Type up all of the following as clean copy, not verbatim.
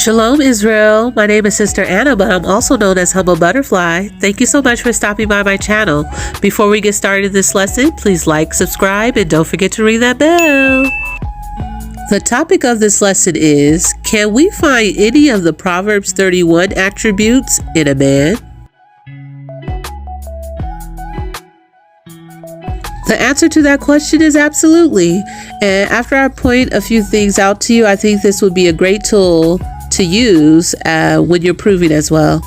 Shalom, Israel. My name is Sister Anna, but I'm also known as Humble Butterfly. Thank you so much for stopping by my channel. Before we get started this lesson, please like, subscribe, and don't forget to ring that bell. The topic of this lesson is, can we find any of the Proverbs 31 attributes in a man? The answer to that question is absolutely. And after I point a few things out to you, I think this would be a great tool to use when you're proving as well.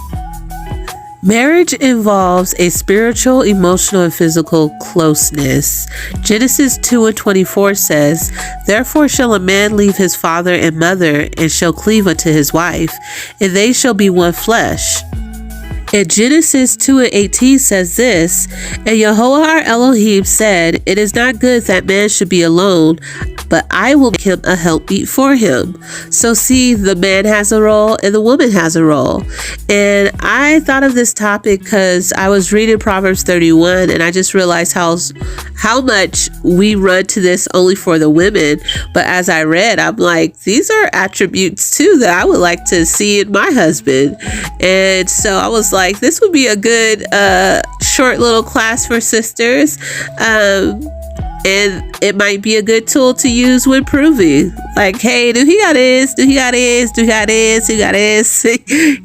Marriage involves a spiritual, emotional, and physical closeness. Genesis 2:24 says, "Therefore shall a man leave his father and mother, and shall cleave unto his wife, and they shall be one flesh." And Genesis 2:18 says this, "And Yehovah our Elohim said, It is not good that man should be alone, but I will make him a helpmeet for him." So see, the man has a role and the woman has a role. And I thought of this topic because I was reading Proverbs 31 and I just realized how much we run to this only for the women. But as I read, I'm like, these are attributes too that I would like to see in my husband. And so I was like, this would be a good short little class for sisters. And it might be a good tool to use when proving. Like, hey, do he got this? Do he got this? Do he got this? He got this?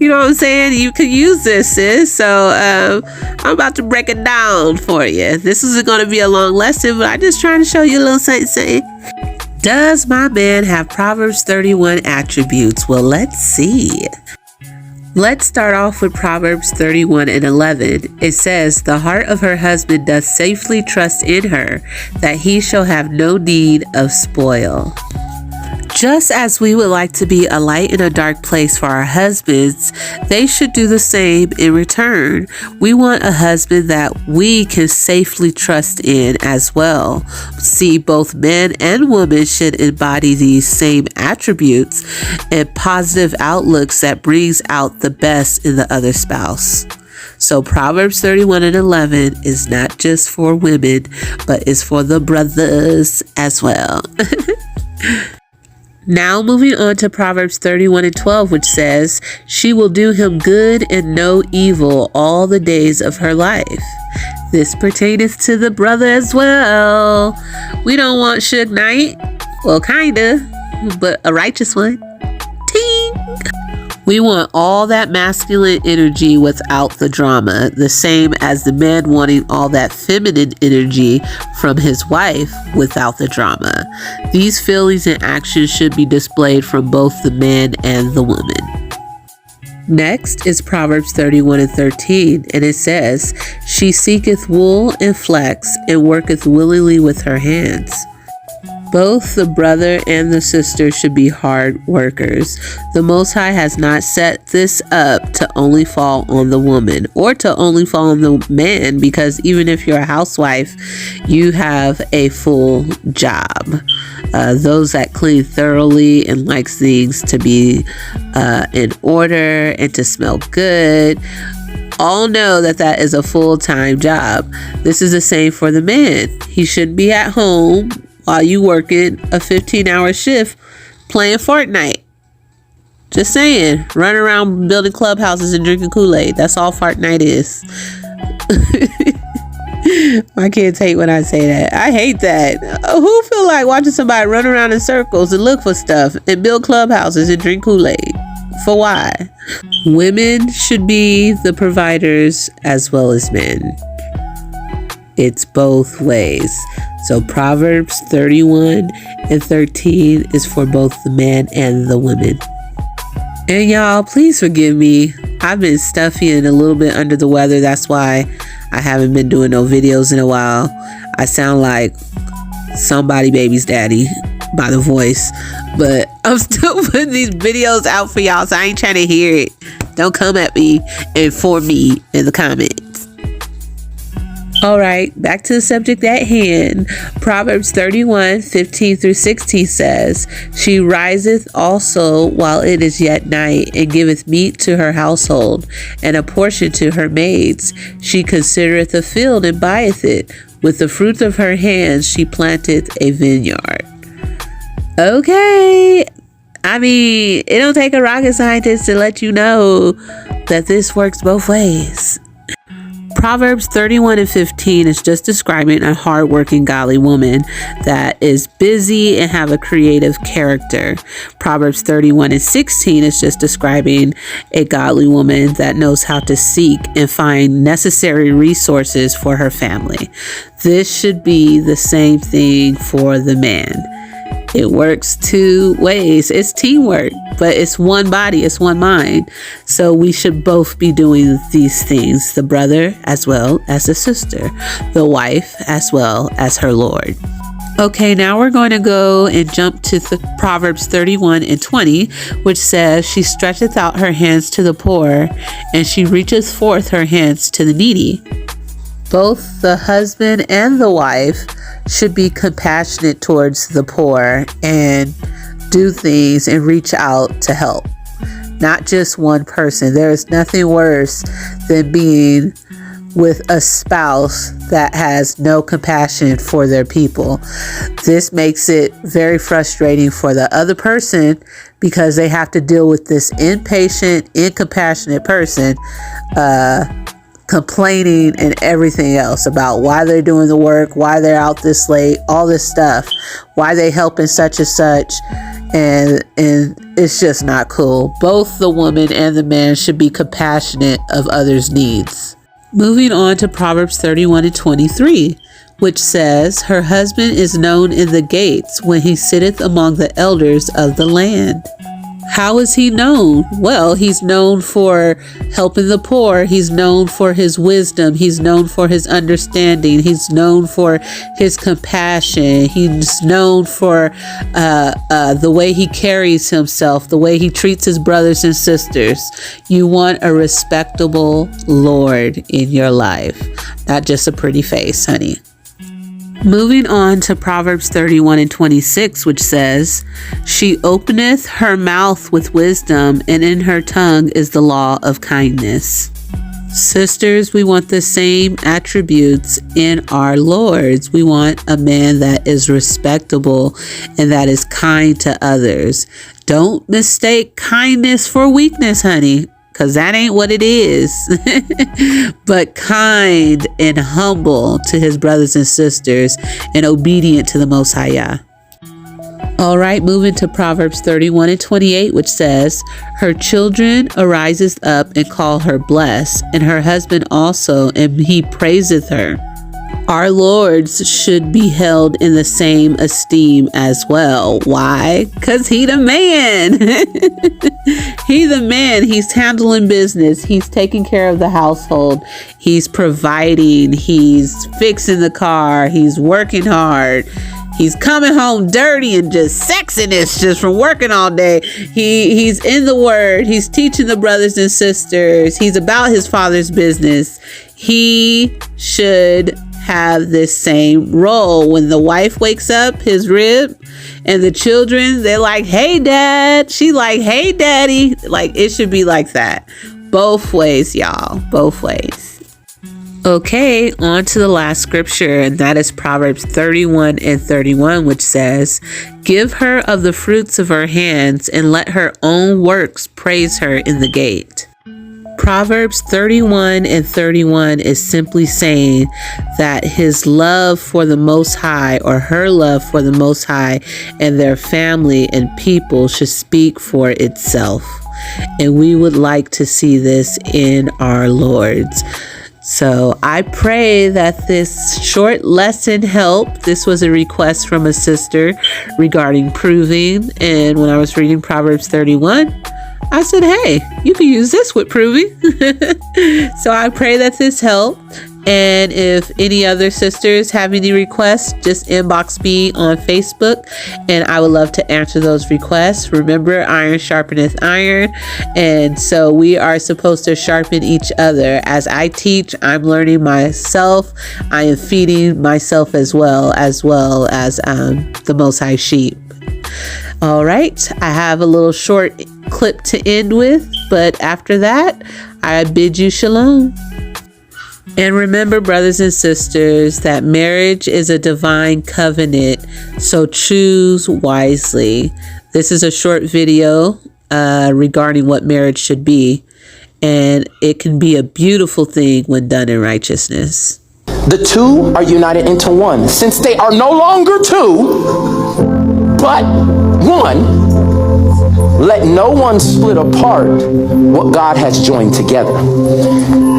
You know what I'm saying? You could use this, sis. So I'm about to break it down for you. This isn't going to be a long lesson, but I'm just trying to show you a little something. Does my man have Proverbs 31 attributes? Well, let's see. Let's start off with Proverbs 31:11. It says, "The heart of her husband doth safely trust in her, that he shall have no need of spoil." Just as we would like to be a light in a dark place for our husbands, they should do the same in return. We want a husband that we can safely trust in as well. See, both men and women should embody these same attributes and positive outlooks that brings out the best in the other spouse. So Proverbs 31:11 is not just for women, but is for the brothers as well. Now moving on to Proverbs 31:12, which says, "She will do him good and no evil all the days of her life." This pertaineth to the brother as well. We don't want Suge Knight. Well, kinda, but a righteous one. Ting! We want all that masculine energy without the drama, the same as the man wanting all that feminine energy from his wife without the drama. These feelings and actions should be displayed from both the man and the woman. Next is Proverbs 31:13, and it says, "She seeketh wool and flax, and worketh willingly with her hands." Both the brother and the sister should be hard workers. The Most High has not set this up to only fall on the woman or to only fall on the man, because even if you're a housewife, you have a full job. Those that clean thoroughly and likes things to be in order and to smell good all know that that is a full-time job. This is the same for the man. He shouldn't be at home while you working a 15-hour shift playing Fortnite. Just saying. Running around building clubhouses and drinking Kool-Aid. That's all Fortnite is. My kids hate when I say that. I hate that. Who feel like watching somebody run around in circles and look for stuff and build clubhouses and drink Kool-Aid? For why? Women should be the providers as well as men. It's both ways. So Proverbs 31:13 is for both the man and the women. And y'all, please forgive me. I've been stuffy and a little bit under the weather. That's why I haven't been doing no videos in a while. I sound like somebody baby's daddy by the voice. But I'm still putting these videos out for y'all, so I ain't trying to hear it. Don't come at me and for me in the comments. All right, back to the subject at hand. Proverbs 31:15-16 says, "She riseth also while it is yet night, and giveth meat to her household, and a portion to her maids. She considereth a field and buyeth it. With the fruit of her hands she planteth a vineyard." Okay, I mean, it don't take a rocket scientist to let you know that this works both ways. Proverbs 31:15 is just describing a hardworking, godly woman that is busy and have a creative character. Proverbs 31:16 is just describing a godly woman that knows how to seek and find necessary resources for her family. This should be the same thing for the man. It works two ways. It's teamwork, but it's one body, it's one mind. So we should both be doing these things, the brother as well as the sister, the wife as well as her Lord. Okay, now we're going to go and jump to Proverbs 31:20, which says, she stretcheth out her hands to the poor, and she reacheth forth her hands to the needy. Both the husband and the wife should be compassionate towards the poor and do things and reach out to help. Not just one person. There is nothing worse than being with a spouse that has no compassion for their people. This makes it very frustrating for the other person because they have to deal with this impatient, incompassionate person, complaining and everything else about why they're doing the work, why they're out this late, all this stuff, why they helping such and such, and it's just not cool. Both the woman and the man should be compassionate of others' needs. Moving on to Proverbs 31:23, which says, her husband is known in the gates when he sitteth among the elders of the land. How is he known? Well, he's known for helping the poor. He's known for his wisdom. He's known for his understanding. He's known for his compassion. He's known for the way he carries himself, the way he treats his brothers and sisters. You want a respectable Lord in your life, not just a pretty face, honey. Moving on to Proverbs 31:26, which says, she openeth her mouth with wisdom, and in her tongue is the law of kindness. Sisters, we want the same attributes in our lords. We want a man that is respectable and that is kind to others. Don't mistake kindness for weakness, honey, because that ain't what it is. But kind and humble to his brothers and sisters and obedient to the Most High Yah. All right, moving to Proverbs 31:28, which says, her children arises up and call her blessed, and her husband also, and he praiseth her. Our lords should be held in the same esteem as well. Why? Because he the man. He the man. He's handling business. He's taking care of the household. He's providing. He's fixing the car. He's working hard. He's coming home dirty and just sexiness just from working all day. He's in the word. He's teaching the brothers and sisters. He's about his father's business. He should have this same role. When the wife wakes up, his rib, and the children, they're like, hey, dad. She like, hey, daddy. Like, it should be like that. Both ways, y'all. Both ways. Okay, on to the last scripture, and that is Proverbs 31:31, which says, give her of the fruits of her hands, and let her own works praise her in the gate. Proverbs 31:31 is simply saying that his love for the Most High, or her love for the Most High and their family and people, should speak for itself. And we would like to see this in our lords. So I pray that this short lesson helped. This was a request from a sister regarding proving. And when I was reading Proverbs 31, I said, hey, you can use this with proving. So I pray that this helped. And if any other sisters have any requests, just inbox me on Facebook, and I would love to answer those requests. Remember, iron sharpeneth iron, and so we are supposed to sharpen each other. As I teach, I'm learning myself. I am feeding myself as well as the Most High sheep. All right, I have a little short clip to end with, but after that, I bid you shalom. And remember, brothers and sisters, that marriage is a divine covenant, so choose wisely. This is a short video regarding what marriage should be, and it can be a beautiful thing when done in righteousness. The two are united into one. Since they are no longer two, but one, let no one split apart what God has joined together.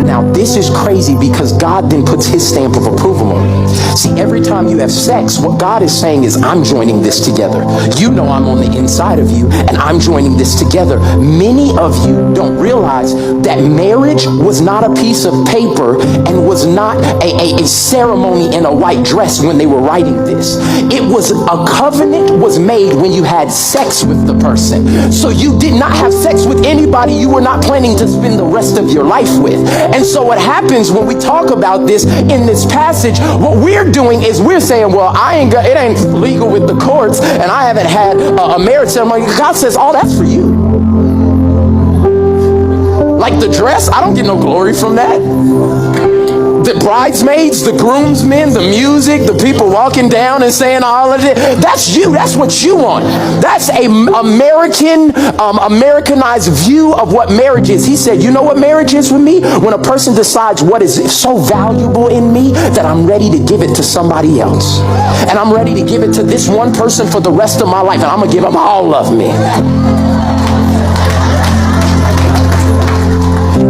Now, this is crazy because God then puts his stamp of approval on it. See, every time you have sex, what God is saying is, I'm joining this together. You know I'm on the inside of you, and I'm joining this together. Many of you don't realize that marriage was not a piece of paper and was not a ceremony in a white dress when they were writing this. It was a covenant was made when you had sex with the person. So you did not have sex with anybody you were not planning to spend the rest of your life with. And so what happens when we talk about this in this passage, what we're doing is we're saying, well, it ain't legal with the courts, and I haven't had a marriage ceremony. God says, oh, that's for you. Like the dress, I don't get no glory from that. The bridesmaids, the groomsmen, the music, the people walking down and saying all of it, that's you. That's what you want. That's a Americanized view of what marriage is. He said, you know what marriage is with me? When a person decides what is so valuable in me that I'm ready to give it to somebody else. And I'm ready to give it to this one person for the rest of my life. And I'm going to give them all of me.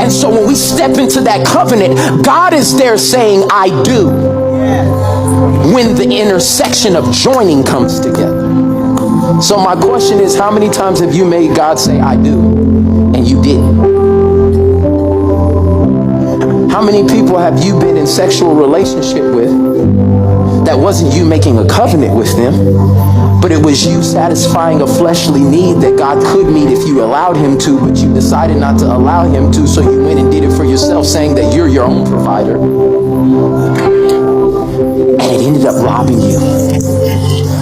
And so when we step into that covenant, God is there saying, I do. When the intersection of joining comes together. So my question is, how many times have you made God say, I do, and you didn't? How many people have you been in sexual relationship with that wasn't you making a covenant with them, but it was you satisfying a fleshly need that God could meet if you allowed him to, but you decided not to allow him to, so you went and did it for yourself, saying that you're your own provider. And it ended up robbing you.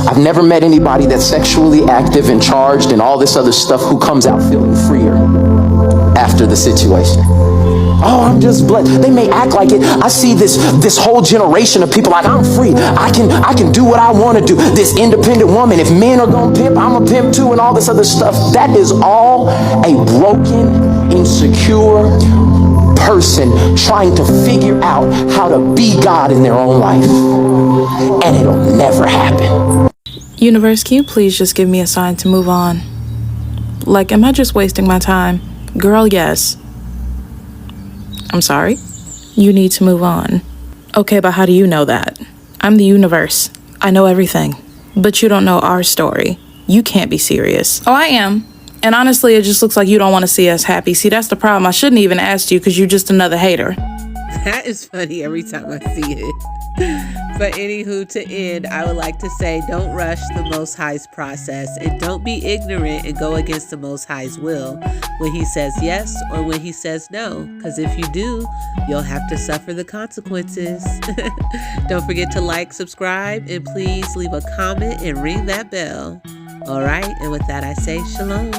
I've never met anybody that's sexually active and charged and all this other stuff who comes out feeling freer after the situation. Oh, I'm just blessed. They may act like it. I see this whole generation of people like, I'm free. I can do what I want to do. This independent woman. If men are going to pimp, I'm a pimp too, and all this other stuff. That is all a broken, insecure person trying to figure out how to be God in their own life. And it'll never happen. Universe, can you please just give me a sign to move on? Like, am I just wasting my time? Girl, yes. I'm sorry? You need to move on. Okay, but how do you know that? I'm the universe. I know everything. But you don't know our story. You can't be serious. Oh, I am. And honestly, it just looks like you don't want to see us happy. See, that's the problem. I shouldn't even ask you because you're just another hater. That is funny every time I see it. But anywho, to end, I would like to say, don't rush the Most High's process, and don't be ignorant and go against the Most High's will when he says yes or when he says no, because if you do, you'll have to suffer the consequences. Don't forget to like, subscribe, and please leave a comment and ring that bell. All right, and with that I say shalom.